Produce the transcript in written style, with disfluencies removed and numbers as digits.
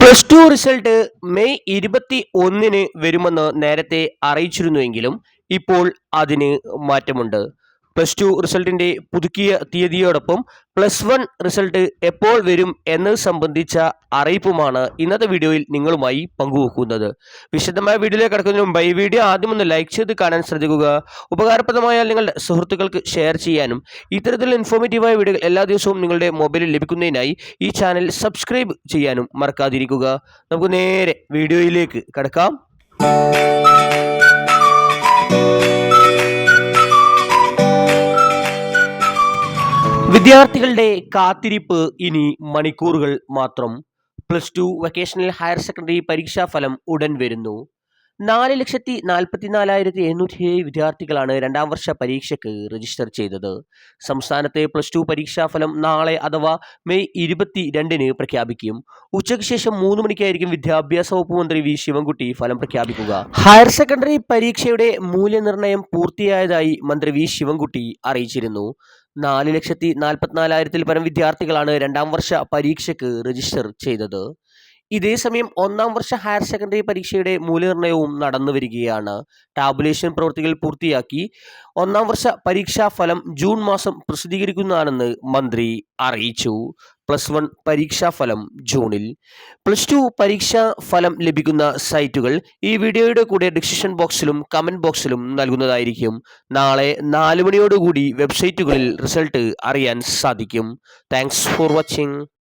+2 result May 21-ന് വരുമെന്ന് നേരത്തെ അറിയിച്ചിരുന്നുവെങ്കിലും ഇപ്പോൾ അതിന് മാറ്റമുണ്ട്. +2 റിസൾട്ടിന്റെ പുതുക്കിയ തീയതിയോടൊപ്പം +1 റിസൾട്ട് എപ്പോൾ വരും എന്നത് സംബന്ധിച്ച അറിയിപ്പുമാണ് ഇന്നത്തെ വീഡിയോയിൽ നിങ്ങളുമായി പങ്കുവെക്കുന്നത്. വിശദമായ വീഡിയോയിലേക്ക് കടക്കുന്നതിന് മുമ്പ് ഈ വീഡിയോ ആദ്യം ഒന്ന് ലൈക്ക് ചെയ്ത് കാണാൻ ശ്രദ്ധിക്കുക. ഉപകാരപ്രദമായാൽ നിങ്ങളുടെ സുഹൃത്തുക്കൾക്ക് ഷെയർ ചെയ്യാനും ഇത്തരത്തിലുള്ള ഇൻഫോർമേറ്റീവായ വീഡിയോകൾ എല്ലാ ദിവസവും നിങ്ങളുടെ മൊബൈലിൽ ലഭിക്കുന്നതിനായി ഈ ചാനൽ സബ്സ്ക്രൈബ് ചെയ്യാനും മറക്കാതിരിക്കുക. നമുക്ക് നേരെ വീഡിയോയിലേക്ക് കടക്കാം. വിദ്യാർത്ഥികളുടെ കാത്തിരിപ്പ് ഇനി മണിക്കൂറുകൾ മാത്രം. +2 വൊക്കേഷണൽ ഹയർ സെക്കൻഡറി പരീക്ഷാഫലം ഉടൻ വരുന്നു. 4,44,707 വിദ്യാർത്ഥികളാണ് രണ്ടാം വർഷ പരീക്ഷയ്ക്ക് രജിസ്റ്റർ ചെയ്തത്. സംസ്ഥാനത്തെ +2 പരീക്ഷാഫലം നാളെ അഥവാ മെയ് 22-ന് പ്രഖ്യാപിക്കും. ഉച്ചയ്ക്ക് ശേഷം 3 മണിക്കായിരിക്കും വിദ്യാഭ്യാസ വകുപ്പ് മന്ത്രി വി ശിവൻകുട്ടി ഫലം പ്രഖ്യാപിക്കുക. ഹയർ സെക്കൻഡറി പരീക്ഷയുടെ മൂല്യനിർണ്ണയം പൂർത്തിയായതായി മന്ത്രി വി ശിവൻകുട്ടി അറിയിച്ചിരുന്നു. 4,44,000-ൽ പരം വിദ്യാർത്ഥികളാണ് രണ്ടാം വർഷ പരീക്ഷയ്ക്ക് രജിസ്റ്റർ ചെയ്തത്. ഇതേസമയം ഒന്നാം വർഷ ഹയർ സെക്കൻഡറി പരീക്ഷയുടെ മൂല്യനിർണ്ണയവും നടന്നു വരികയാണ്. ടാബുലേഷൻ പ്രവൃത്തികൾ പൂർത്തിയാക്കി ഒന്നാം വർഷ പരീക്ഷാ ഫലം ജൂൺ മാസം പ്രസിദ്ധീകരിക്കുന്നതാണെന്ന് മന്ത്രി അറിയിച്ചു. +1 പരീക്ഷാഫലം ജൂണിൽ. +2 പരീക്ഷാ ഫലം ലഭിക്കുന്ന സൈറ്റുകൾ ഈ വീഡിയോയുടെ കൂടെ ഡിസ്ക്രിപ്ഷൻ ബോക്സിലും കമന്റ് ബോക്സിലും നൽകുന്നതായിരിക്കും. നാളെ 4 മണിയോടുകൂടി വെബ്സൈറ്റുകളിൽ റിസൾട്ട് അറിയാൻ സാധിക്കും. Thanks for watching.